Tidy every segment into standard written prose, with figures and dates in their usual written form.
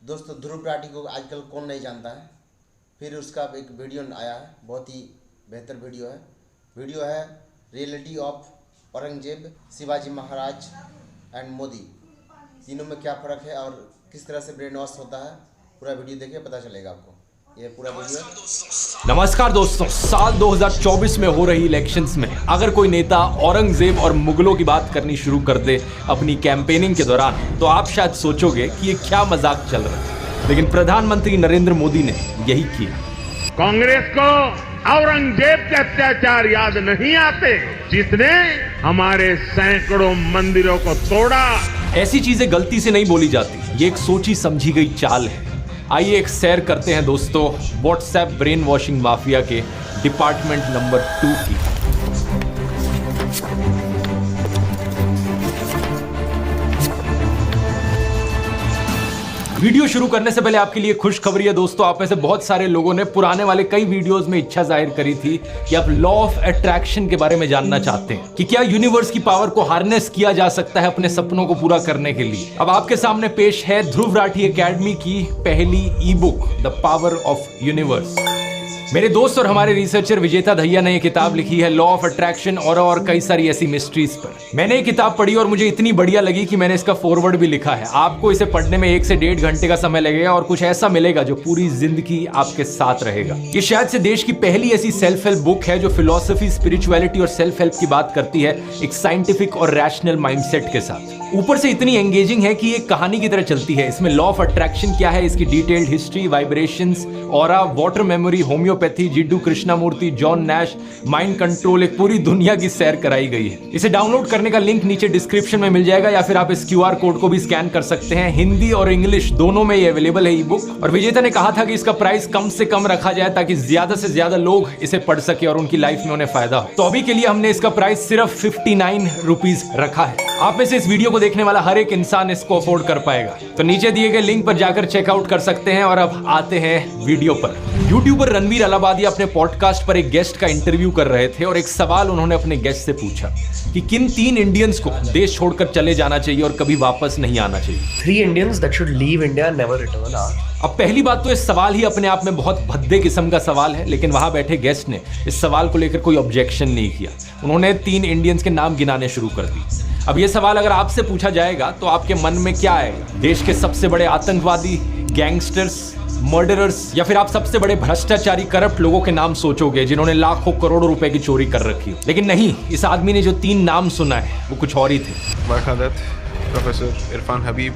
दोस्तों ध्रुव राठी को आजकल कौन नहीं जानता है। फिर उसका एक वीडियो आया है, बहुत ही बेहतर वीडियो है reality of Aurangzeb, Shivaji Maharaj and Modi, तीनों में क्या फ़र्क है और किस तरह से ब्रेन वॉश होता है। पूरा वीडियो देखिए, पता चलेगा आपको। ये पूरा वीडियो। नमस्कार दोस्तों, साल 2024 में हो रही इलेक्शंस में अगर कोई नेता औरंगजेब और मुगलों की बात करनी शुरू कर दे अपनी कैंपेनिंग के दौरान, तो आप शायद सोचोगे कि ये क्या मजाक चल रहा है, लेकिन प्रधानमंत्री नरेंद्र मोदी ने यही किया। कांग्रेस को औरंगजेब के अत्याचार याद नहीं आते, जिसने हमारे सैकड़ों मंदिरों को तोड़ा। ऐसी चीजें गलती से नहीं बोली जाती, ये एक सोची समझी गई चाल है। आइए एक सैर करते हैं दोस्तों व्हाट्सएप ब्रेन वॉशिंग माफिया के डिपार्टमेंट नंबर 2 की। वीडियो शुरू करने से पहले आपके लिए खुशखबरी है दोस्तों, आप में से बहुत सारे लोगों ने पुराने वाले कई वीडियोस में इच्छा जाहिर करी थी कि आप लॉ ऑफ अट्रैक्शन के बारे में जानना चाहते हैं कि क्या यूनिवर्स की पावर को हार्नेस किया जा सकता है अपने सपनों को पूरा करने के लिए। अब आपके सामने पेश है ध्रुव राठी एकेडमी की पहली ई book the power of universe. मेरे दोस्त और हमारे रिसर्चर विजेता दहिया ने यह किताब लिखी है लॉ ऑफ अट्रैक्शन और कई सारी ऐसी मिस्ट्रीज पर। मैंने ये किताब पढ़ी और मुझे इतनी बढ़िया लगी कि मैंने इसका फॉरवर्ड भी लिखा है। आपको इसे पढ़ने में 1 से 1.5 घंटे का समय लगेगा और कुछ ऐसा मिलेगा जो पूरी जिंदगी आपके साथ रहेगा। ये शायद से देश की पहली ऐसी सेल्फ हेल्प बुक है जो फिलॉसफी, स्पिरिचुअलिटी और सेल्फ हेल्प की बात करती है एक साइंटिफिक और रैशनल माइंडसेट के साथ। ऊपर से इतनी एंगेजिंग है कि ये कहानी की तरह चलती है। इसमें लॉ ऑफ अट्रैक्शन क्या है, इसकी detailed history, vibrations, aura, water memory, homoeopathy, Jiddu Krishnamurti, John Nash, mind control, एक पूरी दुनिया की सैर कराई गई है। इसे डाउनलोड करने का लिंक नीचे डिस्क्रिप्शन में मिल जाएगा या फिर आप इस QR कोड को भी स्कैन कर सकते हैं। हिंदी और इंग्लिश दोनों में ये अवेलेबल है ई बुक। और विजेता ने कहा था कि इसका प्राइस कम से कम रखा जाए ताकि ज्यादा से ज्यादा लोग इसे पढ़ सके और उनकी लाइफ में उन्हें फायदा हो। तो अभी के लिए हमने इसका प्राइस सिर्फ 59 रुपीज रखा है। आप में से इस वीडियो को देखने वाला हर एक इंसान इसको अफोर्ड कर पाएगा। तो नीचे दिए गए लिंक पर जाकर चेकआउट कर सकते हैं। और अब आते हैं वीडियो पर। यूट्यूबर रणवीर अलाहाबादिया अपने पॉडकास्ट पर एक गेस्ट का इंटरव्यू कर रहे थे और एक सवाल उन्होंने अपने गेस्ट से पूछा कि किन 3 इंडियंस को देश छोड़कर चले जाना चाहिए और कभी वापस नहीं आना चाहिए। 3 Indians that should leave India and never return are। अब पहली बात तो इस सवाल ही अपने आप में बहुत भद्दे किस्म का सवाल है, लेकिन वहां बैठे गेस्ट ने इस सवाल को लेकर कोई ऑब्जेक्शन नहीं किया। उन्होंने 3 इंडियंस के नाम गिनाने शुरू कर दिए। अब ये सवाल अगर आपसे पूछा जाएगा तो आपके मन में क्या आएगा? देश के सबसे बड़े आतंकवादी, गैंगस्टर्स, मर्डरर्स, या फिर आप सबसे बड़े भ्रष्टाचारी, करप्ट लोगों के नाम सोचोगे जिन्होंने लाखों करोड़ों रुपए की चोरी कर रखी हो। लेकिन नहीं, इस आदमी ने जो 3 नाम सुना है वो कुछ और ही थे। बरखा दत्त, प्रोफेसर इरफान हबीब,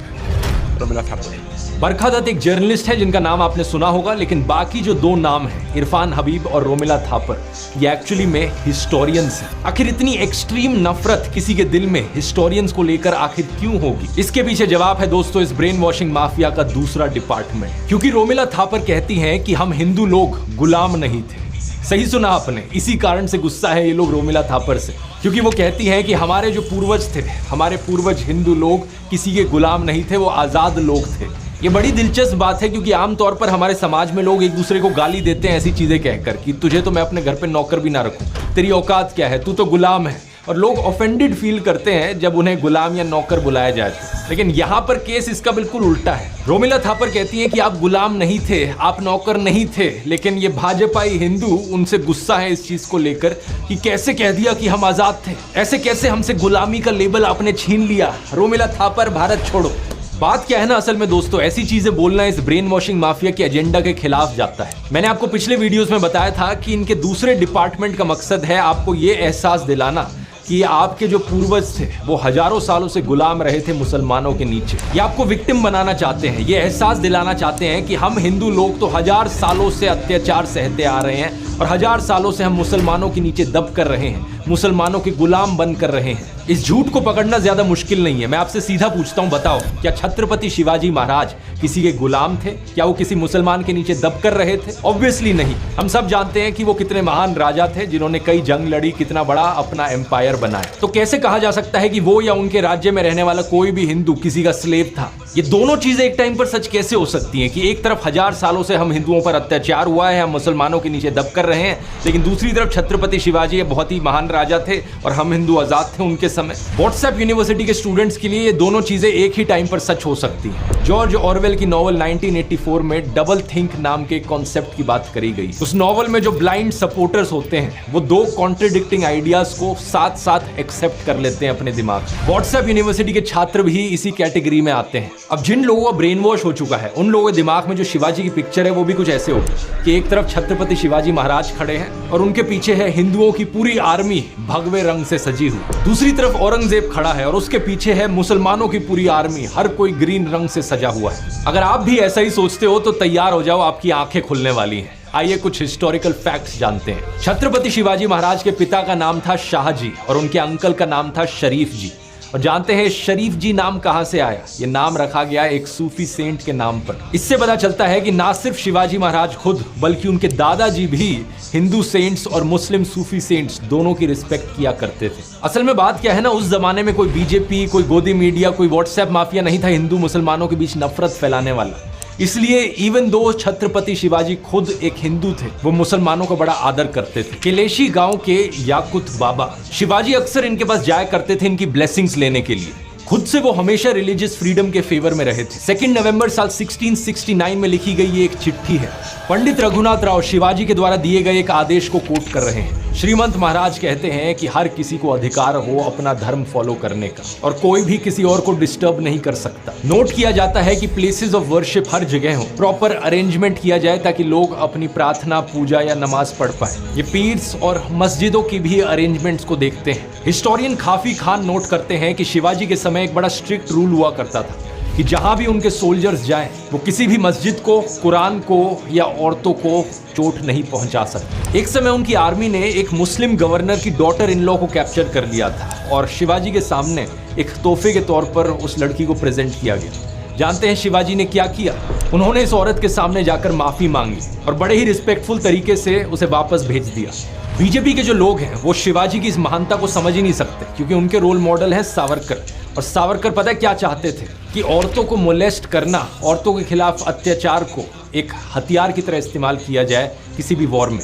रोमिला थापर। बरखा दत्त एक जर्नलिस्ट है जिनका नाम आपने सुना होगा, लेकिन बाकी जो 2 नाम हैं, इरफान हबीब और रोमिला थापर, ये एक्चुअली में हिस्टोरियंस हैं। आखिर इतनी एक्सट्रीम नफरत किसी के दिल में हिस्टोरियंस को लेकर आखिर क्यों होगी? इसके पीछे जवाब है दोस्तों इस ब्रेन वॉशिंग माफिया का दूसरा डिपार्टमेंट। क्योंकि रोमिला थापर कहती हैं कि हम हिंदू लोग गुलाम नहीं थे। सही सुना आपने, इसी कारण से गुस्सा है ये लोग रोमिला थापर से, क्योंकि वो कहती हैं कि हमारे जो पूर्वज थे, हमारे पूर्वज हिंदू लोग किसी के गुलाम नहीं थे, वो आजाद लोग थे। ये बड़ी दिलचस्प बात है क्योंकि आमतौर पर हमारे समाज में लोग एक दूसरे को गाली देते हैं ऐसी चीजें कहकर कि तुझे तो मैं अपने घर पे नौकर भी ना रखूं, तेरी औकात क्या है, तू तो गुलाम है। और लोग ऑफेंडेड फील करते हैं जब उन्हें गुलाम या नौकर बुलाया जाए तो। लेकिन यहाँ पर केस इसका बिल्कुल उल्टा है। रोमिला थापर कहती हैं कि आप गुलाम नहीं थे, आप नौकर नहीं थे, लेकिन ये भाजपाई हिंदू, उनसे गुस्सा है इस चीज को लेकर कि कैसे कह दिया कि हम आजाद थे, ऐसे कैसे हमसे गुलामी का लेबल आपने छीन लिया। रोमिला थापर, भारत छोड़ो। बात क्या है ना, असल में दोस्तों ऐसी चीजें बोलना इस ब्रेन वॉशिंग माफिया के एजेंडा के खिलाफ जाता है। मैंने आपको पिछले वीडियोस में बताया था कि इनके दूसरे डिपार्टमेंट का मकसद है आपको ये एहसास दिलाना कि आपके जो पूर्वज थे वो हजारों सालों से गुलाम रहे थे मुसलमानों के नीचे। ये आपको विक्टिम बनाना चाहते हैं, ये एहसास दिलाना चाहते हैं कि हम हिंदू लोग तो 1000 सालों से अत्याचार सहते आ रहे हैं और 1000 सालों से हम मुसलमानों के नीचे दब कर रहे हैं, मुसलमानों के गुलाम बन कर रहे हैं। इस झूठ को पकड़ना ज्यादा मुश्किल नहीं है। मैं आपसे सीधा पूछता हूं, बताओ क्या छत्रपति शिवाजी महाराज किसी के गुलाम थे? क्या वो किसी मुसलमान के नीचे दब कर रहे थे? ऑब्वियसली नहीं। हम सब जानते हैं कि वो कितने महान राजा थे जिन्होंने कई जंग लड़ी, कितना बड़ा अपना एम्पायर बनाया। तो कैसे कहा जा सकता है कि वो या उनके राज्य में रहने वाला कोई भी हिंदू किसी का स्लेव था? ये दोनों चीजें एक टाइम पर सच कैसे हो सकती हैं कि एक तरफ 1000 सालों से हम हिंदुओं पर अत्याचार हुआ है, हम मुसलमानों के नीचे दब कर रहे हैं, लेकिन दूसरी तरफ छत्रपति शिवाजी ये बहुत ही महान राजा थे और हम हिंदू आजाद थे उनके समय। व्हाट्सएप यूनिवर्सिटी के स्टूडेंट्स के लिए ये दोनों चीजें एक ही टाइम पर सच हो सकती हैं। जॉर्ज ऑरवेल की नॉवल 1984 में डबल थिंक नाम के कॉन्सेप्ट की बात करी गई। उस नॉवल में जो ब्लाइंड सपोर्टर्स होते हैं वो दो कॉन्ट्रडिक्टिंग आइडियाज को साथ साथ एक्सेप्ट कर लेते हैं अपने दिमाग में। व्हाट्सएप यूनिवर्सिटी के छात्र भी इसी कैटेगरी में आते हैं। अब जिन लोगों का ब्रेन वॉश हो चुका है उन लोगों के दिमाग में जो शिवाजी की पिक्चर है वो भी कुछ ऐसे होगी कि एक तरफ छत्रपति शिवाजी महाराज खड़े हैं और उनके पीछे है हिंदुओं की पूरी आर्मी भगवे रंग से सजी हुई। दूसरी तरफ औरंगजेब खड़ा है और उसके पीछे है मुसलमानों की पूरी आर्मी, हर कोई ग्रीन रंग से सजा हुआ है। अगर आप भी ऐसा ही सोचते हो तो तैयार हो जाओ, आपकी आंखें खुलने वाली हैं। आइए कुछ हिस्टोरिकल फैक्ट्स जानते हैं। छत्रपति शिवाजी महाराज के पिता का नाम था शाहजी और उनके अंकल का नाम था शरीफ जी। और जानते हैं शरीफ जी नाम कहां से आया? ये नाम रखा गया एक सूफी सेंट के नाम पर। इससे पता चलता है कि ना सिर्फ शिवाजी महाराज खुद बल्कि उनके दादाजी भी हिंदू सेंट्स और मुस्लिम सूफी सेंट्स दोनों की रिस्पेक्ट किया करते थे। असल में बात क्या है ना, उस जमाने में कोई बीजेपी, कोई गोदी मीडिया, कोई व्हाट्सएप माफिया नहीं था हिंदू मुसलमानों के बीच नफरत फैलाने वाला। इसलिए इवन दो छत्रपति शिवाजी खुद एक हिंदू थे, वो मुसलमानों का बड़ा आदर करते थे। केलेशी गांव के याकुत बाबा शिवाजी अक्सर इनके पास जाया करते थे इनकी ब्लेसिंग्स लेने के लिए। खुद से वो हमेशा रिलीजियस फ्रीडम के फेवर में रहे थे। 2 नवंबर साल 1669 में लिखी गई ये एक चिट्ठी है। पंडित रघुनाथ राव शिवाजी के द्वारा दिए गए एक आदेश को कोट कर रहे हैं। श्रीमंत महाराज कहते हैं कि हर किसी को अधिकार हो अपना धर्म फॉलो करने का और कोई भी किसी और को डिस्टर्ब नहीं कर सकता। नोट किया जाता है कि प्लेसेस ऑफ वर्शिप हर जगह हो, प्रॉपर अरेंजमेंट किया जाए ताकि लोग अपनी प्रार्थना, पूजा या नमाज पढ़ पाए। ये पीर्स और मस्जिदों की भी अरेंजमेंट्स को देखते हैं। हिस्टोरियन खाफी खान नोट करते हैं कि शिवाजी के समय एक बड़ा स्ट्रिक्ट रूल हुआ करता था कि जहां भी उनके सोल्जर्स जाएं वो किसी भी मस्जिद को, कुरान को या औरतों को चोट नहीं पहुंचा सकते। एक समय उनकी आर्मी ने एक मुस्लिम गवर्नर की डॉटर इन लॉ को कैप्चर कर लिया था और शिवाजी के सामने एक तोहफे के तौर पर उस लड़की को प्रेजेंट किया गया। जानते हैं शिवाजी ने क्या किया? उन्होंने इस औरत के सामने जाकर माफी मांगी और बड़े ही रिस्पेक्टफुल तरीके से उसे वापस भेज दिया। बीजेपी के जो लोग हैं वो शिवाजी की इस महानता को समझ ही नहीं सकते क्योंकि उनके रोल मॉडल है सावरकर। और सावरकर पता है क्या चाहते थे? कि औरतों को मोलेस्ट करना, औरतों के खिलाफ अत्याचार को एक हथियार की तरह इस्तेमाल किया जाए किसी भी वॉर में।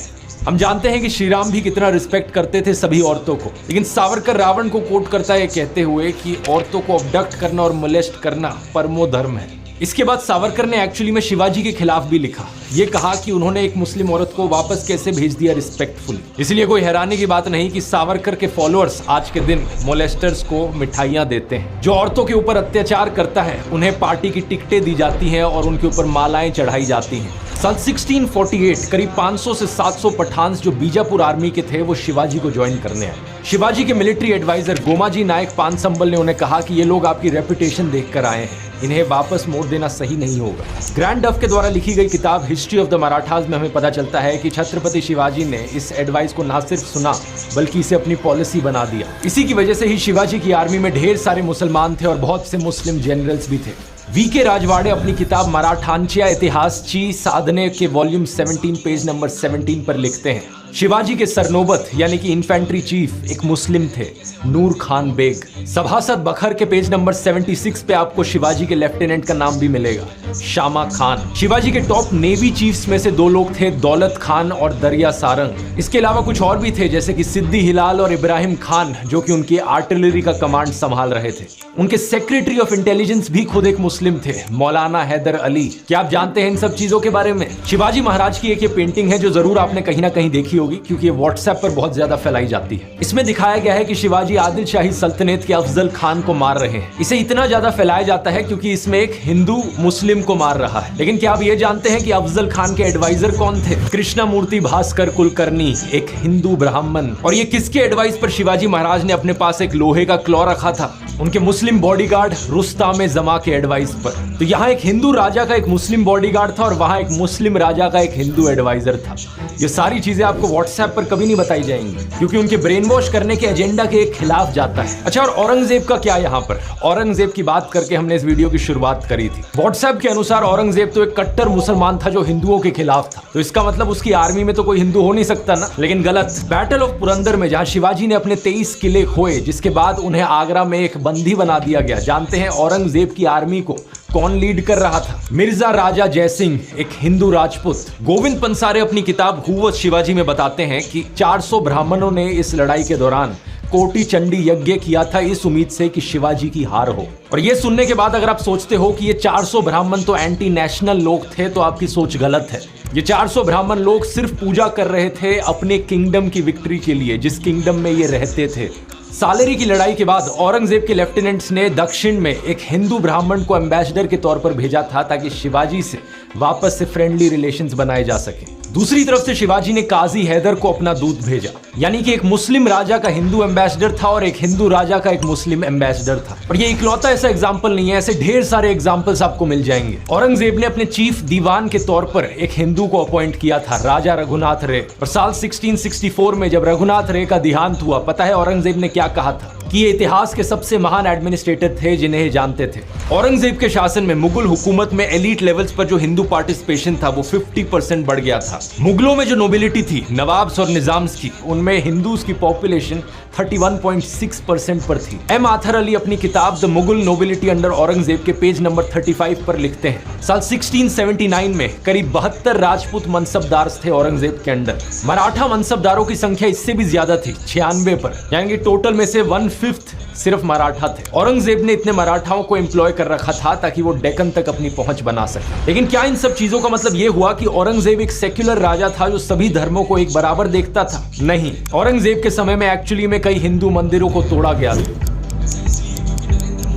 हम जानते हैं कि श्री राम भी कितना रिस्पेक्ट करते थे सभी औरतों को, लेकिन सावरकर रावण को कोट करता है कहते हुए कि औरतों को अबडक्ट करना और मोलेस्ट करना परमो धर्म है। इसके बाद सावरकर ने एक्चुअली में शिवाजी के खिलाफ भी लिखा। ये कहा कि उन्होंने एक मुस्लिम औरत को वापस कैसे भेज दिया रिस्पेक्टफुली। इसलिए कोई हैरानी की बात नहीं कि सावरकर के फॉलोअर्स आज के दिन मोलेस्टर्स को मिठाइयां देते हैं। जो औरतों के ऊपर अत्याचार करता है उन्हें पार्टी की टिकटें दी जाती हैं और उनके ऊपर मालाएं चढ़ाई जाती हैं। साल 1648 करीब 500 से 700 पठान्स जो बीजापुर आर्मी के थे वो शिवाजी को ज्वाइन करने आए। शिवाजी के मिलिट्री एडवाइजर गोमाजी नायक पानसंबल ने उन्हें कहा कि ये लोग आपकी रेपुटेशन देखकर आए हैं, इन्हें वापस मोड़ देना सही नहीं होगा। ग्रैंड डफ के द्वारा लिखी गई किताब हिस्ट्री ऑफ द मराठाज में हमें पता चलता है कि छत्रपति शिवाजी ने इस एडवाइस को ना सिर्फ सुना बल्कि इसे अपनी पॉलिसी बना दिया। इसी की वजह से ही शिवाजी की आर्मी में ढेर सारे मुसलमान थे और बहुत से मुस्लिम जनरल्स भी थे। वीके राजवाड़े अपनी किताब मराठांच्या इतिहासची साधने के वॉल्यूम 17 पेज नंबर 17 पर लिखते हैं, शिवाजी के सरनोबत यानी कि इन्फेंट्री चीफ एक मुस्लिम थे, नूर खान बेग। सभासद बखर के पेज नंबर 76 पे आपको शिवाजी के लेफ्टिनेंट का नाम भी मिलेगा, शामा खान। शिवाजी के टॉप नेवी चीफ्स में से दो लोग थे, दौलत खान और दरिया सारंग। इसके अलावा कुछ और भी थे जैसे कि सिद्दी हिलाल और इब्राहिम खान जो कि उनकी आर्टिलरी का कमांड संभाल रहे थे। उनके सेक्रेटरी ऑफ इंटेलिजेंस भी खुद एक मुस्लिम थे, मौलाना हैदर अली। क्या आप जानते हैं इन सब चीजों के बारे में? शिवाजी महाराज की एक ये पेंटिंग है जो जरूर आपने कहीं ना कहीं देखी होगी क्योंकि ये व्हाट्सएप पर बहुत ज्यादा फैलाई जाती है। इसमें दिखाया गया है कि शिवाजी आदिल शाही सल्तनत के अफजल खान को मार रहे हैं। इसे इतना ज्यादा फैलाया जाता है क्योंकि इसमें एक हिंदू मुस्लिम को मार रहा है। लेकिन क्या आप ये जानते हैं कि अफजल खान के एडवाइजर कौन थे? कृष्णमूर्ति भास्कर कुलकर्णी, एक हिंदू ब्राह्मण। और ये किसके एडवाइस पर शिवाजी महाराज ने अपने पास एक लोहे का क्लॉ रखा था? उनके मुस्लिम बॉडीगार्ड रुस्ताम जमा के एडवाइस पर। तो यहाँ एक हिंदू राजा का एक मुस्लिम बॉडीगार्ड था और वहां एक मुस्लिम राजा का एक हिंदू एडवाइजर था। ये सारी चीजें आपको व्हाट्सएप पर कभी नहीं बताई जाएंगी क्योंकि उनके ब्रेन वॉश करने के एजेंडा के खिलाफ जाता है। अच्छा, और औरंगजेब का क्या यहाँ पर? औरंगजेब की बात करके हमने इस वीडियो की शुरुआत करी थी। व्हाट्सएप के अनुसार औरंगजेब तो एक कट्टर मुसलमान था जो हिंदुओं के खिलाफ था, तो इसका मतलब उसकी आर्मी में तो कोई हिंदू हो नहीं सकता ना। लेकिन गलत। बैटल ऑफ पुरंदर में जहाँ शिवाजी ने अपने 23 किले खोए जिसके बाद उन्हें आगरा में एक बंदी बना दिया गया, जानते हैं औरंगजेब की आर्मी को कौन लीड कर रहा था? मिर्जा राजा जयसिंह, एक हिंदू राजपूत। गोविंद पंसारे अपनी किताब हू वाज शिवाजी में बताते हैं कि 400 ब्राह्मणों ने इस लड़ाई के दौरान कोटि चंडी यज्ञ किया था इस उम्मीद से कि शिवाजी की हार हो। और ये सुनने के बाद अगर आप सोचते हो कि ये 400 ब्राह्मण तो एंटी नेशनल लोग थे, तो आपकी सोच गलत है। ये 400 ब्राह्मण लोग सिर्फ पूजा कर रहे थे अपने किंगडम की विक्ट्री के लिए, जिस किंगडम में ये रहते थे। सालेरी की लड़ाई के बाद औरंगजेब के लेफ्टिनेंट्स ने दक्षिण में एक हिंदू ब्राह्मण को एम्बेसडर के तौर पर भेजा था ताकि शिवाजी से वापस से फ्रेंडली रिलेशंस बनाए जा सके। दूसरी तरफ से शिवाजी ने काजी हैदर को अपना दूत भेजा, यानी कि एक मुस्लिम राजा का हिंदू एम्बेसडर था और एक हिंदू राजा का एक मुस्लिम एम्बेसडर था। और ये इकलौता ऐसा एग्जाम्पल नहीं है, ऐसे ढेर सारे एग्जाम्पल्स आपको मिल जाएंगे। औरंगजेब ने अपने चीफ दीवान के तौर पर एक हिंदू को अपॉइंट किया था, राजा रघुनाथ रे। और साल 1664 में जब रघुनाथ रे का देहांत हुआ, पता है औरंगजेब ने क्या कहा था? कि ये इतिहास के सबसे महान एडमिनिस्ट्रेटर थे जिन्हें जानते थे। औरंगजेब के शासन में मुगल हुकूमत में एलीट लेवल्स पर जो हिंदू पार्टिसिपेशन था वो 50% बढ़ गया था। मुगलों में जो नोबिलिटी थी, नवाब्स और निजाम्स की, उनमें हिंदूज की पॉपुलेशन 31.6% पर थी। एम आथर अली अपनी किताब the Mughal nobility under Aurangzeb के पेज नंबर 35 पर लिखते हैं, साल 1679 में करीब 72 राजपूत मनसबदार थे औरंगजेब के अंडर। मराठा मनसबदारों की संख्या इससे भी ज्यादा थी, 96 पर, यानी कि टोटल में से 1/5 सिर्फ मराठा थे। औरंगजेब ने इतने मराठाओं को एम्प्लॉय कर रखा था ताकि वो डेक्कन तक अपनी पहुंच बना सके। लेकिन क्या इन सब चीजों का मतलब ये हुआ कि औरंगजेब एक सेक्युलर राजा था जो सभी धर्मों को एक बराबर देखता था? नहीं। औरंगजेब के समय में एक्चुअली में कई हिंदू मंदिरों को तोड़ा गया था।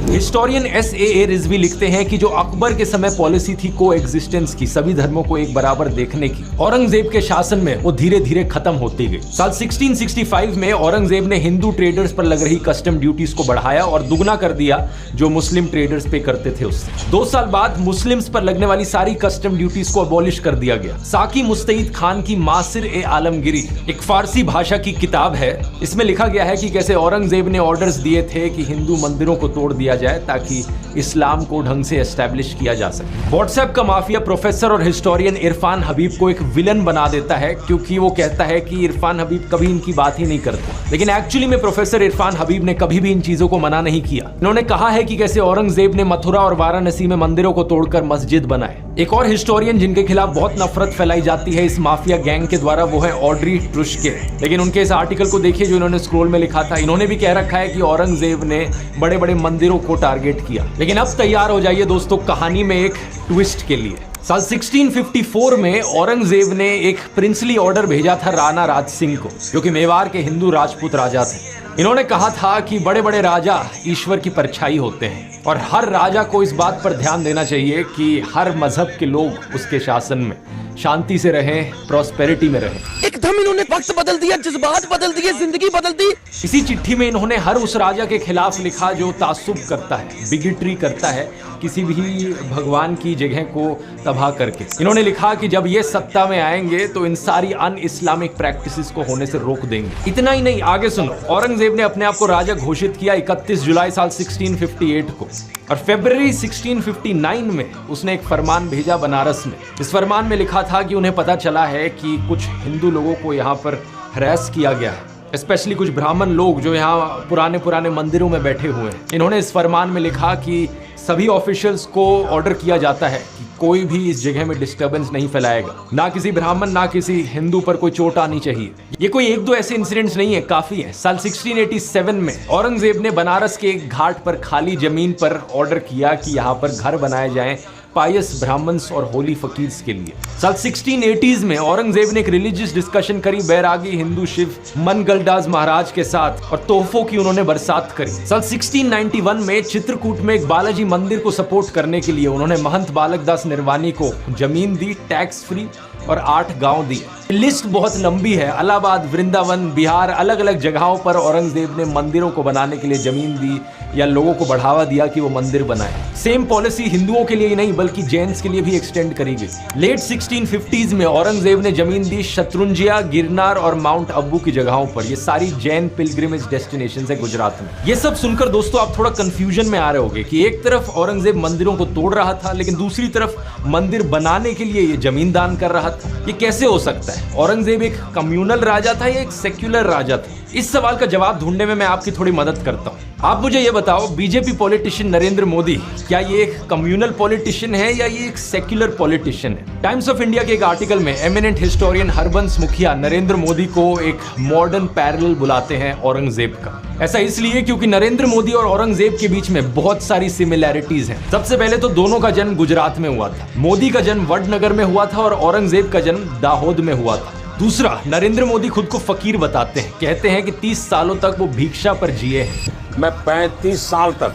Historian S.A.A. रिजवी लिखते हैं कि जो अकबर के समय पॉलिसी थी को एग्जिस्टेंस की, सभी धर्मों को एक बराबर देखने की, औरंगजेब के शासन में वो धीरे धीरे खत्म होती गई। साल 1665 में औरंगजेब ने हिंदू ट्रेडर्स पर लग रही कस्टम ड्यूटीज को बढ़ाया और दुगना कर दिया जो मुस्लिम ट्रेडर्स पे करते थे उससे। 2 साल बाद मुस्लिम्स पर लगने वाली सारी कस्टम ड्यूटीज को अबॉलिश कर दिया गया। साकी मुस्तईद खान की मासिर-ए-आलमगिरी एक फारसी भाषा की किताब है। इसमें लिखा गया है कि कैसे औरंगजेब ने ऑर्डर्स दिए थे कि हिंदू मंदिरों को तोड़ दिया जाए ताकि इस्लाम को ढंग से एस्टैब्लिश किया जा सके। व्हाट्सएप का माफिया प्रोफेसर और हिस्टोरियन इरफान हबीब को एक विलन बना देता है, क्योंकि वो कहता है कि इरफान हबीब कभी इनकी बात ही नहीं करते। लेकिन एक्चुअली में प्रोफेसर इरफान हबीब ने कभी भी इन चीजों को मना नहीं किया। इन्होंने कहा है कि कैसे औरंगजेब ने मथुरा और वाराणसी में मंदिरों को तोड़कर मस्जिद बनाए। एक और हिस्टोरियन जिनके खिलाफ बहुत नफरत फैलाई जाती है इस माफिया गैंग के द्वारा, वो है ऑड्री ट्रुश्के। लेकिन उनके इस आर्टिकल को देखिए जो इन्होंने स्क्रोल में लिखा था। इन्होंने भी कह रखा है कि औरंगजेब ने बड़े बड़े मंदिरों को टारगेट किया। लेकिन अब तैयार हो जाइए दोस्तों कहानी में एक ट्विस्ट के लिए। साल 1654 में औरंगजेब ने एक प्रिंसली ऑर्डर भेजा था राणा राज सिंह को, जो कि मेवाड़ के हिंदू राजपूत राजा थे। इन्होंने कहा था कि बड़े बड़े राजा ईश्वर की परछाई होते हैं और हर राजा को इस बात पर ध्यान देना चाहिए कि हर मजहब के लोग उसके शासन में शांति से रहें, प्रॉस्पेरिटी में रहें। एकदम इन्होंने वक्त बदल दिया, जज्बात बदल दिए, जिंदगी बदल दी। इसी चिट्ठी में इन्होंने हर उस राजा के खिलाफ लिखा जो तासुब करता है, बिगिटरी करता है, किसी भी भगवान की जगह को तबाह करके। इन्होंने लिखा कि जब ये सत्ता में आएंगे तो इन सारी अन इस्लामिक प्रैक्टिसेस को होने से रोक देंगे। इतना ही नहीं, आगे सुनो। औरंगजेब ने अपने आप को राजा घोषित किया 31 जुलाई साल 1658 को, और फरवरी 1659 में उसने एक फरमान भेजा बनारस में। इस फरमान में लिखा था कि उन्हें पता चला है कि कुछ हिंदू लोगों को यहाँ पर हरास किया गया है, स्पेशली कुछ ब्राह्मण लोग जो यहाँ पुराने मंदिरों में बैठे हुए हैं। इन्होंने इस फरमान में लिखा कि सभी ऑफिशियल्स को ऑर्डर किया जाता है कि कोई भी इस जगह में डिस्टर्बेंस नहीं फैलाएगा, ना किसी ब्राह्मण ना किसी हिंदू पर कोई चोट आनी चाहिए। ये कोई 1-2 ऐसे इंसिडेंट्स नहीं है, काफी है। साल 1687 में औरंगजेब ने बनारस के एक घाट पर खाली जमीन पर ऑर्डर किया कि यहाँ पर घर बनाए जाएं पायस ब्राह्मण्स और होली फकीर्स के लिए। साल 1680s में औरंगजेब ने एक रिलीजियस डिस्कशन करी बैरागी हिंदू शिव मनगलदास महाराज के साथ और तोहफों की उन्होंने बरसात करी। साल 1691 में चित्रकूट में एक बालाजी मंदिर को सपोर्ट करने के लिए उन्होंने महंत बालकदास निर्वाणी को जमीन दी, टैक्स फ्री, और 8 गांव दिए। लिस्ट बहुत लंबी है। इलाहाबाद, वृंदावन, बिहार, अलग अलग जगहों पर औरंगजेब ने मंदिरों को बनाने के लिए जमीन दी या लोगों को बढ़ावा दिया कि वो मंदिर बनाए। सेम पॉलिसी हिंदुओं के लिए ही नहीं बल्कि जैन्स के लिए भी एक्सटेंड करी गई। लेट 1650s में औरंगजेब ने जमीन दी शत्रुंजिया, गिरनार और माउंट अब्बू की जगहों पर। ये सारी जैन पिलग्रिमेज डेस्टिनेशन है गुजरात में। ये सब सुनकर दोस्तों आप थोड़ा कंफ्यूजन में आ रहे होंगे कि एक तरफ औरंगजेब मंदिरों को तोड़ रहा था लेकिन दूसरी तरफ मंदिर बनाने के लिए ये जमीन दान कर रहा था। ये कैसे हो सकता है? औरंगजेब एक कम्युनल राजा था या एक सेक्युलर राजा था? इस सवाल का जवाब ढूंढने में मैं आपकी थोड़ी मदद करता हूँ। आप मुझे ये बताओ, बीजेपी पॉलिटिशियन नरेंद्र मोदी क्या ये एक कम्युनल पॉलिटिशियन है या ये एक सेक्युलर पॉलिटिशियन है? टाइम्स ऑफ इंडिया के एक आर्टिकल में एमिनेंट हिस्टोरियन हरबंस मुखिया नरेंद्र मोदी को एक मॉडर्न पैरेलल बुलाते हैं औरंगजेब का। ऐसा इसलिए क्योंकि नरेंद्र मोदी और औरंगजेब के बीच में बहुत सारी सिमिलैरिटीज हैं। सबसे पहले तो दोनों का जन्म गुजरात में हुआ था। मोदी का जन्म वडनगर में हुआ था और औरंगजेब का जन्म दाहोद में हुआ था। दूसरा, नरेंद्र मोदी खुद को फकीर बताते हैं, कहते हैं कि 30 सालों तक वो भिक्षा पर जिए हैं। मैं 35 साल तक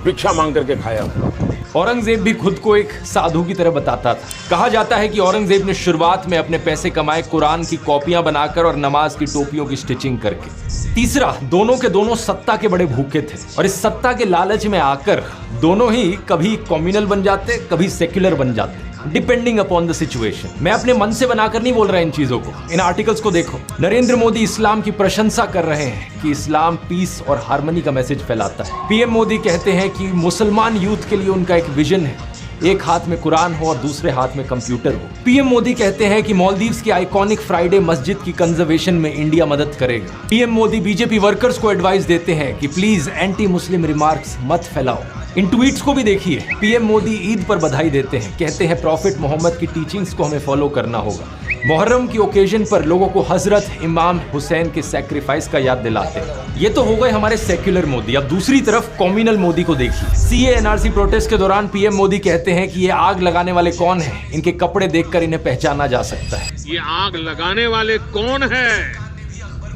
भिक्षा मांग करके खाया हूं। औरंगजेब भी खुद को एक साधु की तरह बताता था। कहा जाता है कि औरंगजेब ने शुरुआत में अपने पैसे कमाए कुरान की कॉपियां बनाकर और नमाज की टोपियों की स्टिचिंग करके। तीसरा, दोनों के दोनों सत्ता के बड़े भूखे थे और इस सत्ता के लालच में आकर दोनों ही कभी कम्युनल बन जाते, कभी सेक्युलर बन जाते, डिपेंडिंग अपॉन द सिचुएशन। मैं अपने मन से बनाकर नहीं बोल रहा इन चीजों को, इन आर्टिकल्स को देखो। नरेंद्र मोदी इस्लाम की प्रशंसा कर रहे हैं कि इस्लाम पीस और हार्मनी का मैसेज फैलाता है। पीएम मोदी कहते हैं कि मुसलमान यूथ के लिए उनका एक विजन है, एक हाथ में कुरान हो और दूसरे हाथ में कंप्यूटर हो। पीएम मोदी कहते हैं कि मालदीव्स की आइकॉनिक फ्राइडे मस्जिद की कंजर्वेशन में इंडिया मदद करेगा। पीएम मोदी बीजेपी वर्कर्स को एडवाइस देते हैं कि प्लीज एंटी मुस्लिम रिमार्क्स मत फैलाओ। इन ट्वीट्स को भी देखिए। पीएम मोदी ईद पर बधाई देते हैं, कहते हैं प्रॉफिट मोहम्मद की टीचिंग्स को हमें फॉलो करना होगा। मुहर्रम की ओकेजन पर लोगों को हजरत इमाम हुसैन के सैक्रिफाइस का याद दिलाते हैं। ये तो हो गए हमारे सेक्युलर मोदी। अब दूसरी तरफ कम्युनल मोदी को देखिए। सीए एनआरसी प्रोटेस्ट के दौरान पीएम मोदी कहते हैं कि ये आग लगाने वाले कौन हैं, इनके कपड़े देखकर इन्हें पहचाना जा सकता है। ये आग लगाने वाले कौन है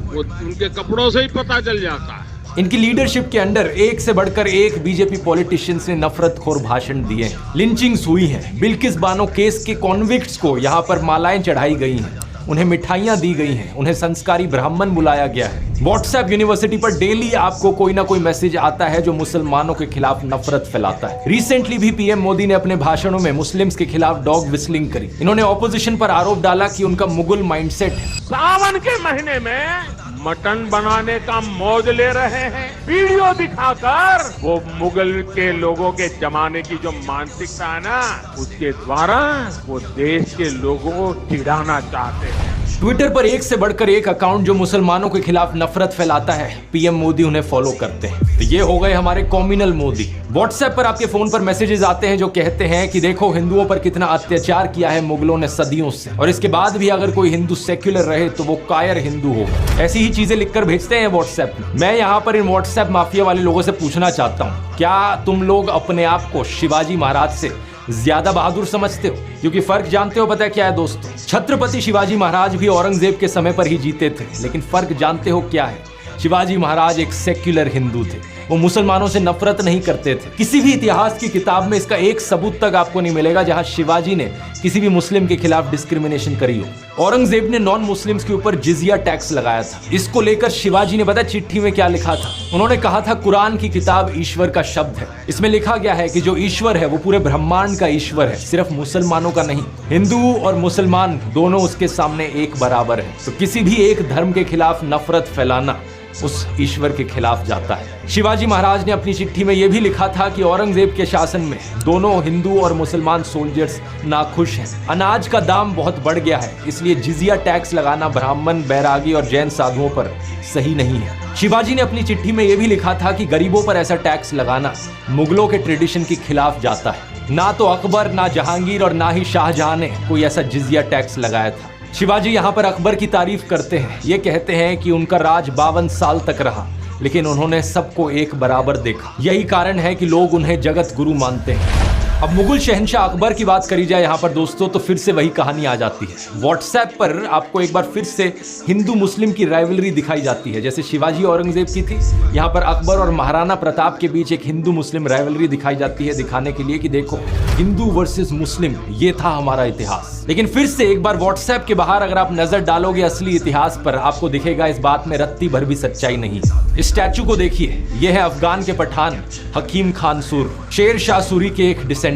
वो उनके कपड़ों से ही पता चल जाता है। इनकी लीडरशिप के अंडर एक से बढ़कर एक बीजेपी पॉलिटिशियंस ने नफरतखोर भाषण दिए हैं। लिंचिंग्स हुई हैं। बिल्किस बानो केस के कॉन्विक्ट्स को यहाँ पर मालाएं चढ़ाई गई हैं, उन्हें मिठाइयां दी गई हैं, उन्हें संस्कारी ब्राह्मण बुलाया गया है। व्हाट्सएप यूनिवर्सिटी पर डेली आपको कोई ना कोई मैसेज आता है जो मुसलमानों के खिलाफ नफरत फैलाता है। रिसेंटली भी पीएम मोदी ने अपने भाषणों में मुस्लिम्स के खिलाफ डॉग विस्लिंग करी। इन्होंने ऑपोजिशन पर आरोप डाला कि उनका मुगल माइंडसेट है। सावन के महीने में मटन बनाने का मौज ले रहे हैं। वीडियो दिखाकर वो मुगल के लोगों के जमाने की जो मानसिकता है ना, उसके द्वारा वो देश के लोगों को चिढ़ाना चाहते हैं। ट्विटर पर एक से बढ़कर एक अकाउंट जो मुसलमानों के खिलाफ नफरत फैलाता है, पीएम मोदी उन्हें फॉलो करते हैं। तो ये हो गए हमारे कम्युनल मोदी। व्हाट्सएप पर आपके फोन पर मैसेजेस आते हैं जो कहते हैं कि देखो हिंदुओं पर कितना अत्याचार किया है मुगलों ने सदियों से, और इसके बाद भी अगर कोई हिंदू सेक्युलर रहे तो वो कायर हिंदू होगा। ऐसी ही चीजें लिखकर भेजते हैं व्हाट्सएप में। मैं यहाँ पर इन व्हाट्सएप माफिया वाले लोगों से पूछना चाहता हूँ, क्या तुम लोग अपने आप को शिवाजी महाराज से ज्यादा बहादुर समझते हो? क्योंकि फर्क जानते हो पता है क्या है दोस्तों? छत्रपति शिवाजी महाराज भी औरंगजेब के समय पर ही जीते थे, लेकिन फर्क जानते हो क्या है? शिवाजी महाराज एक सेक्युलर हिंदू थे, वो मुसलमानों से नफरत नहीं करते थे। किसी भी इतिहास की किताब में इसका एक सबूत तक आपको नहीं मिलेगा जहां शिवाजी ने किसी भी मुस्लिम के खिलाफ डिस्क्रिमिनेशन करी हो। औरंगजेब ने नॉन मुस्लिम्स के ऊपर जिजिया टैक्स लगाया था। इसको लेकर शिवाजी ने पता चिट्ठी में क्या लिखा था? उन्होंने कहा था कुरान की किताब ईश्वर का शब्द है। इसमें लिखा गया है कि जो ईश्वर है वो पूरे ब्रह्मांड का ईश्वर है, सिर्फ मुसलमानों का नहीं। हिंदू और मुसलमान दोनों उसके सामने एक बराबर है। तो किसी भी एक धर्म के खिलाफ नफरत फैलाना उस ईश्वर के खिलाफ जाता है। शिवाजी महाराज ने अपनी चिट्ठी में यह भी लिखा था कि औरंगजेब के शासन में दोनों हिंदू और मुसलमान सोल्जर्स नाखुश हैं। अनाज का दाम बहुत बढ़ गया है, इसलिए जिजिया टैक्स लगाना ब्राह्मण, बैरागी और जैन साधुओं पर सही नहीं है। शिवाजी ने अपनी चिट्ठी में यह भी लिखा था कि गरीबों पर ऐसा टैक्स लगाना मुगलों के ट्रेडिशन के खिलाफ जाता है। ना तो अकबर, ना जहांगीर और ना ही शाहजहां ने कोई ऐसा जिजिया टैक्स लगाया था। शिवाजी यहाँ पर अकबर की तारीफ करते हैं। ये कहते हैं कि उनका राज 52 साल तक रहा, लेकिन उन्होंने सबको एक बराबर देखा। यही कारण है कि लोग उन्हें जगत गुरु मानते हैं। अब मुगल शहंशाह अकबर की बात करी जाए यहाँ पर दोस्तों, तो फिर से वही कहानी आ जाती है। व्हाट्सएप पर आपको एक बार फिर से हिंदू मुस्लिम की राइवलरी दिखाई जाती है। जैसे शिवाजी औरंगजेब की थी, यहाँ पर अकबर और महाराणा प्रताप के बीच एक हिंदू मुस्लिम राइवलरी दिखाई जाती है, दिखाने के लिए कि देखो हिंदू वर्सेस मुस्लिम, ये था हमारा इतिहास। लेकिन फिर से एक बार व्हाट्सएप के बाहर अगर आप नजर डालोगे असली इतिहास पर, आपको दिखेगा इस बात में रत्ती भर भी सच्चाई नहीं। इस स्टैचू को देखिए, यह है अफगान के पठान हकीम खान सूर, शेर शाह सूरी के एक डिसेंडेंट।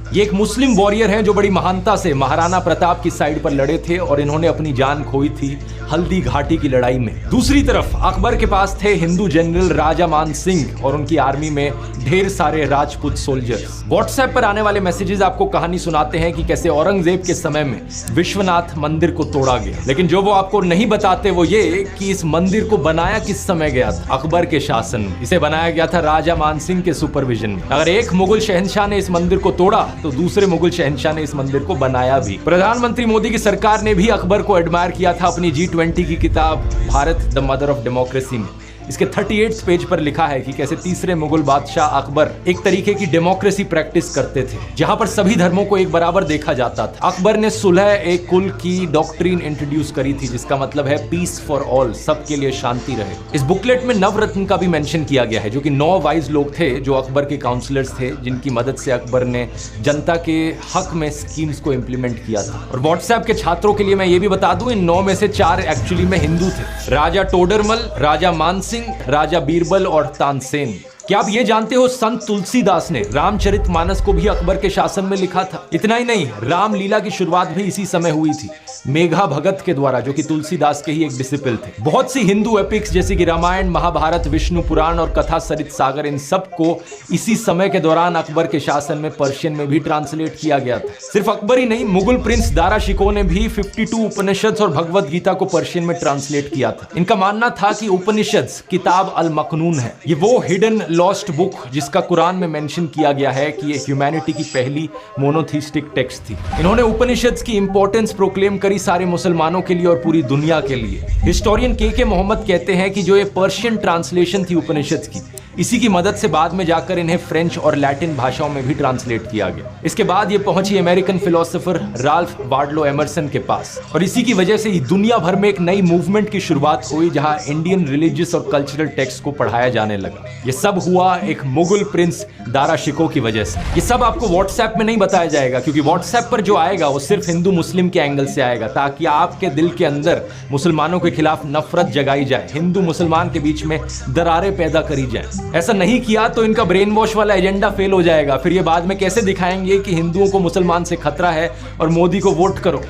ये एक मुस्लिम वॉरियर हैं जो बड़ी महानता से महाराणा प्रताप की साइड पर लड़े थे और इन्होंने अपनी जान खोई थी हल्दी घाटी की लड़ाई में। दूसरी तरफ अकबर के पास थे हिंदू जनरल राजा मान सिंह और उनकी आर्मी में ढेर सारे राजपूत सोल्जर्स। व्हाट्सएप पर आने वाले मैसेजेस आपको कहानी सुनाते हैं कि कैसे औरंगजेब के समय में विश्वनाथ मंदिर को तोड़ा गया, लेकिन जो वो आपको नहीं बताते वो ये कि इस मंदिर को बनाया किस समय गया था। अकबर के शासन में इसे बनाया गया था राजा मान सिंह के सुपरविजन में। अगर एक मुगल शहंशाह ने इस मंदिर को तोड़ा तो दूसरे मुगल शहंशाह ने इस मंदिर को बनाया भी। प्रधानमंत्री मोदी की सरकार ने भी अकबर को एडमायर किया था अपनी G20 की किताब Bharat the mother of democracy में। इसके 38 पेज पर लिखा है कि कैसे तीसरे मुगल बादशाह अकबर एक तरीके की डेमोक्रेसी प्रैक्टिस करते थे जहां पर सभी धर्मों को एक बराबर देखा जाता था। अकबर ने सुलह एक कुल की डॉक्ट्रिन इंट्रोड्यूस करी थी जिसका मतलब है पीस फॉर ऑल, सबके लिए शांति रहे। इस बुकलेट में नवरत्न का भी मेंशन किया गया है जो कि 9 वाइज लोग थे जो अकबर के काउंसलर्स थे जिनकी मदद से अकबर ने जनता के हक में स्कीम्स को इंप्लीमेंट किया था। और व्हाट्सएप के छात्रों के लिए मैं ये भी बता दूं, इन 9 में से 4 एक्चुअली में हिंदू थे, राजा टोडरमल, राजा मान सिंह, राजा बीरबल और तानसेन। क्या आप ये जानते हो संत तुलसीदास ने रामचरितमानस को भी अकबर के शासन में लिखा था। इतना ही नहीं, रामलीला की शुरुआत भी इसी समय हुई थी मेघा भगत के द्वारा जो कि तुलसीदास के ही एक डिसिपल थे। बहुत सी हिंदू एपिक्स जैसे कि रामायण, महाभारत, विष्णु पुराण और कथा सरित सागर, इन सब को इसी समय के दौरान अकबर के शासन में पर्शियन में भी ट्रांसलेट किया गया था। सिर्फ अकबर ही नहीं, मुगल प्रिंस दारा शिकोह ने भी 52 उपनिषद और भगवत गीता को पर्शियन में ट्रांसलेट किया था। इनका मानना था कि उपनिषद किताब अल मखनून है, ये वो हिडन लॉस्ट बुक जिसका कुरान में मेंशन किया गया है कि ये ह्यूमैनिटी की पहली मोनोथीस्टिक टेक्स्ट थी। इन्होंने उपनिषद की इंपॉर्टेंस प्रोक्लेम करी सारे मुसलमानों के लिए और पूरी दुनिया के लिए। हिस्टोरियन के मोहम्मद कहते हैं कि जो ये पर्शियन ट्रांसलेशन थी उपनिषद की, इसी की मदद से बाद में जाकर इन्हें फ्रेंच और लैटिन भाषाओं में भी ट्रांसलेट किया गया। इसके बाद ये पहुंची American philosopher Ralph Waldo Emerson के पास और इसी की वजह से ही दुनिया भर में एक नई मूवमेंट की शुरुआत हुई जहां इंडियन रिलीजियस और कल्चरल टेक्स्ट को पढ़ाया जाने लगा। ये सब हुआ एक मुगल प्रिंस दारा शिकोह की वजह से। ये सब आपको व्हाट्सएप में नहीं बताया जाएगा क्योंकि व्हाट्सएप पर जो आएगा वो सिर्फ हिंदू मुस्लिम के एंगल से आएगा ताकि आपके दिल के अंदर मुसलमानों के खिलाफ नफरत जगाई जाए, हिंदू मुसलमान के बीच में दरारें पैदा करी जाए। ऐसा नहीं किया तो इनका ब्रेन वॉश वाला एजेंडा फेल हो जाएगा। फिर ये बाद में कैसे दिखाएंगे कि हिंदुओं को मुसलमान से खतरा है और मोदी को वोट करो।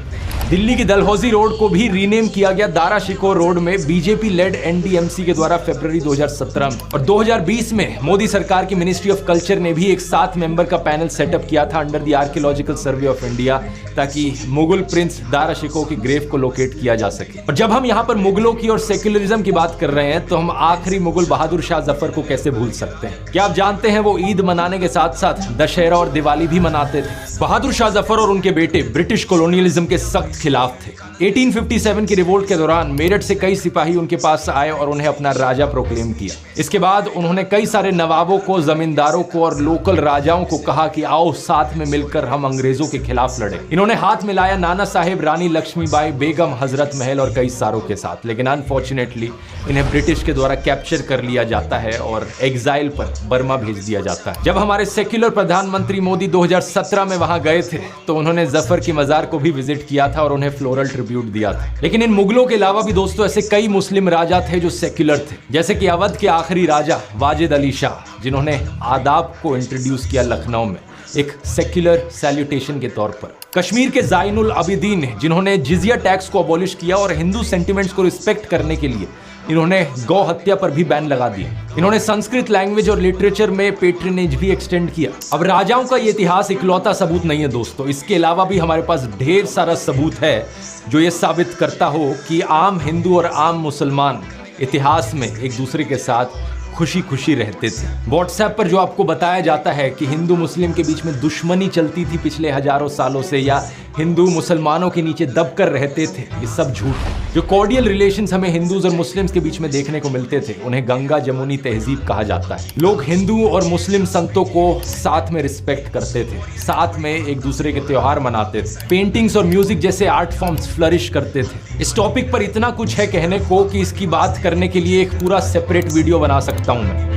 दिल्ली की दलहौजी रोड को भी रीनेम किया गया दारा शिकोह रोड में बीजेपी लेड एनडीएमसी के द्वारा फरवरी 2017 में। और 2020 में मोदी सरकार की मिनिस्ट्री ऑफ कल्चर ने भी एक 7 मेंबर का पैनल सेटअप किया था under the archaeological survey of India ताकि मुगल प्रिंस दारा शिकोह की ग्रेव को लोकेट किया जा सके। और जब हम यहाँ पर मुगलों की और सेक्युलरिज्म की बात कर रहे हैं तो हम आखिरी मुगल बहादुर शाह जफर को कैसे भूल सकते हैं। क्या आप जानते हैं वो ईद मनाने के साथ साथ दशहरा और दिवाली भी मनाते थे। बहादुर शाह जफर और उनके बेटे ब्रिटिश कॉलोनियलिज्म के सख्त खिलाफ थे। 1857 की रिवोल्ट के दौरान मेरठ से कई सिपाही उनके पास आए और उन्हें अपना राजा प्रोक्लेम किया। इसके बाद उन्होंने कई सारे नवाबों को, जमींदारों को और लोकल राजाओं को कहा कि आओ साथ में मिलकर हम अंग्रेजों के खिलाफ लड़े। इन्होंने हाथ मिलाया नाना साहेब, रानी लक्ष्मीबाई, बेगम, हजरत महल और कई सारों के साथ, लेकिन अनफॉर्चुनेटली इन्हें ब्रिटिश के द्वारा कैप्चर कर लिया जाता है और एग्जाइल पर बर्मा भेज दिया जाता है। जब हमारे सेक्युलर प्रधानमंत्री मोदी 2017 में वहां गए थे तो उन्होंने जफर की मजार को भी विजिट किया था और उन्हें फ्लोरल ट्रिब्यूट दिया था। लेकिन इन मुगलों के अलावा भी दोस्तों ऐसे कई मुस्लिम राजा थे जो सेक्युलर थे, जैसे कि अवध के आखिरी राजा वाजिद अली शाह जिन्होंने आदाब को इंट्रोड्यूस किया लखनऊ में एक सेक्युलर सैल्यूटेशन के तौर पर। कश्मीर के ज़ाइनुल अबिदीन जिन्होंने जिजिया टैक्स को अबॉलिश किया और हिंदू सेंटिमेंट्स को रिस्पेक्ट करने के लिए इन्होंने गौ हत्या पर भी बैन लगा दिया। इन्होंने संस्कृत लैंग्वेज और लिटरेचर में पेट्रनेज भी एक्सटेंड किया। अब राजाओं का ये इतिहास इकलौता सबूत नहीं है दोस्तों, इसके अलावा भी हमारे पास ढेर सारा सबूत है जो ये साबित करता हो कि आम हिंदू और आम मुसलमान इतिहास में एक दूसरे के साथ खुशी खुशी रहते थे। व्हाट्सएप पर जो आपको बताया जाता है कि हिंदू मुस्लिम के बीच में दुश्मनी चलती थी पिछले हजारों सालों से या हिंदू मुसलमानों के नीचे दबकर रहते थे, ये सब झूठ है। जो कॉर्डियल रिलेशंस हमें हिंदूज और मुस्लिम्स के बीच में देखने को मिलते थे उन्हें गंगा जमुनी तहजीब कहा जाता है। लोग हिंदू और मुस्लिम संतों को साथ में रिस्पेक्ट करते थे, साथ में एक दूसरे के त्योहार मनाते थे, पेंटिंग्स और म्यूजिक जैसे आर्ट फॉर्म्स फ्लरिश करते थे। इस टॉपिक पर इतना कुछ है कहने को कि इसकी बात करने के लिए एक पूरा सेपरेट वीडियो बना सकता हूं मैं।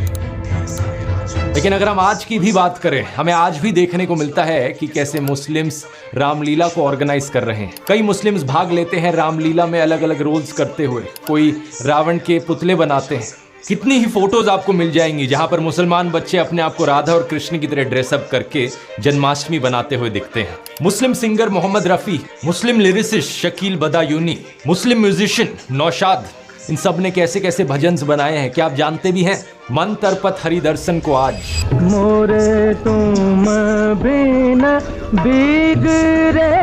लेकिन अगर हम आज की भी बात करें, हमें आज भी देखने को मिलता है कि कैसे मुस्लिम्स रामलीला को ऑर्गेनाइज कर रहे हैं। कई मुस्लिम्स भाग लेते हैं रामलीला में अलग अलग रोल्स करते हुए। कोई रावण के पुतले बनाते हैं, कितनी ही फोटोज आपको मिल जाएंगी जहां पर मुसलमान बच्चे अपने आप को राधा और कृष्ण की तरह ड्रेसअप करके जन्माष्टमी बनाते हुए दिखते हैं। मुस्लिम सिंगर मोहम्मद रफी, मुस्लिम लिरिसिस्ट शकील बदायूनी, मुस्लिम म्यूजिशियन नौशाद, इन सब ने कैसे कैसे भजन्स बनाए हैं, क्या आप जानते भी हैं? मन तरपत हरि दर्शन को आज मोरे तुम बिना बिगड़े।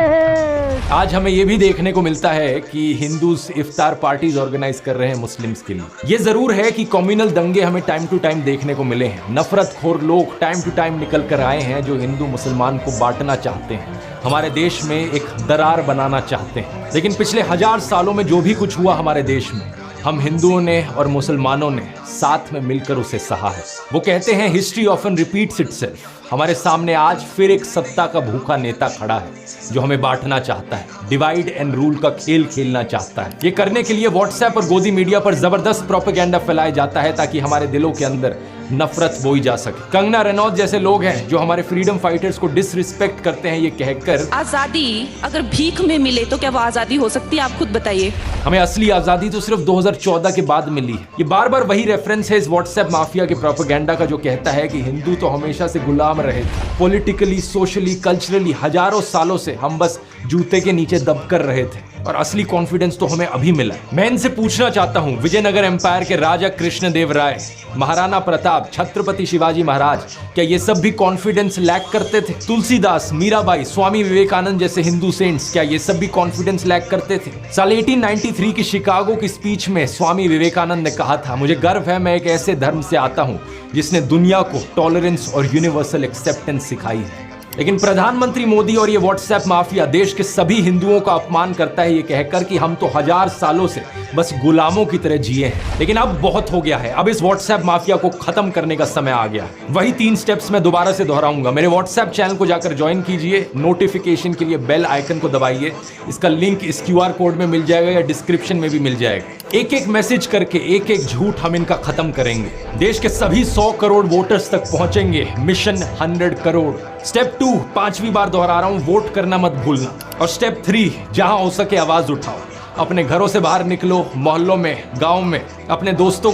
आज हमें यह भी देखने को मिलता है कि हिंदूज इफ्तार पार्टीज ऑर्गेनाइज कर रहे हैं मुस्लिम्स के लिए। ये जरूर है कि कम्युनल दंगे हमें टाइम टू टाइम देखने को मिले हैं। नफरतखोर लोग टाइम टू टाइम निकल कर आए हैं जो हिंदू मुसलमान को बांटना चाहते हैं, हमारे देश में एक दरार बनाना चाहते हैं। लेकिन पिछले 1000 सालों में जो भी कुछ हुआ हमारे देश में, हम हिंदुओं ने और मुसलमानों ने साथ में मिलकर उसे सहा है। वो कहते हैं हिस्ट्री ऑफन रिपीट्स इटसेल्फ। हमारे सामने आज फिर एक सत्ता का भूखा नेता खड़ा है जो हमें बांटना चाहता है, डिवाइड एंड रूल का खेल खेलना चाहता है। ये करने के लिए व्हाट्सएप और गोदी मीडिया पर जबरदस्त प्रोपेगेंडा फैलाया जाता है ताकि हमारे दिलों के अंदर नफरत बोई जा सके। कंगना रनौत जैसे लोग हैं जो हमारे फ्रीडम फाइटर्स को डिसरिस्पेक्ट करते हैं, ये कहकर आजादी अगर भीख में मिले तो क्या वो आजादी हो सकती है? आप खुद बताइए। हमें असली आजादी तो सिर्फ 2014 के बाद मिली है। ये बार बार वही रेफरेंस है इस व्हाट्सएप माफिया के प्रोपेगेंडा का जो कहता है कि हिंदू तो हमेशा से गुलाम रहे थे। पॉलिटिकली, सोशली, कल्चरली हजारों सालों से हम बस जूते के नीचे दबकर रहे थे और असली कॉन्फिडेंस तो हमें अभी मिला। मैं इनसे पूछना चाहता हूं, विजयनगर एम्पायर के राजा कृष्णदेव राय, महाराणा प्रताप, छत्रपति शिवाजी महाराज, क्या ये सब भी कॉन्फिडेंस लैक करते थे? तुलसीदास, मीराबाई, स्वामी विवेकानंद जैसे हिंदू सेंट्स, क्या ये सब भी कॉन्फिडेंस लैक करते थे? साल 1893 की शिकागो की स्पीच में स्वामी विवेकानंद ने कहा था, मुझे गर्व है मैं एक ऐसे धर्म से आता हूं जिसने दुनिया को टॉलरेंस और यूनिवर्सल एक्सेप्टेंस सिखाई है। लेकिन प्रधानमंत्री मोदी और ये व्हाट्सएप माफिया देश के सभी हिंदुओं का अपमान करता है ये कहकर कि हम तो 1000 सालों से बस गुलामों की तरह जिए हैं। लेकिन अब बहुत हो गया है, अब इस व्हाट्सएप माफिया को खत्म करने का समय आ गया। वही 3 स्टेप्स मैं दोबारा से दोहराऊंगा। मेरे व्हाट्सएप चैनल को जाकर ज्वाइन कीजिए, नोटिफिकेशन के लिए बेल आइकन को दबाइए। इसका लिंक इस QR कोड में मिल जाएगा या डिस्क्रिप्शन में भी मिल जाएगा। एक एक मैसेज करके एक एक झूठ हम इनका खत्म करेंगे। देश के सभी 100 करोड़ वोटर्स तक पहुंचेंगे। मिशन 100 करोड़। स्टेप 2, 5वीं बार दोहरा रहा हूं, वोट करना मत भूलना। और स्टेप 3, जहां हो सके आवाज उठाओ, अपने घरों से बाहर निकलो, मोहल्लों में, गांव में, अपने दोस्तों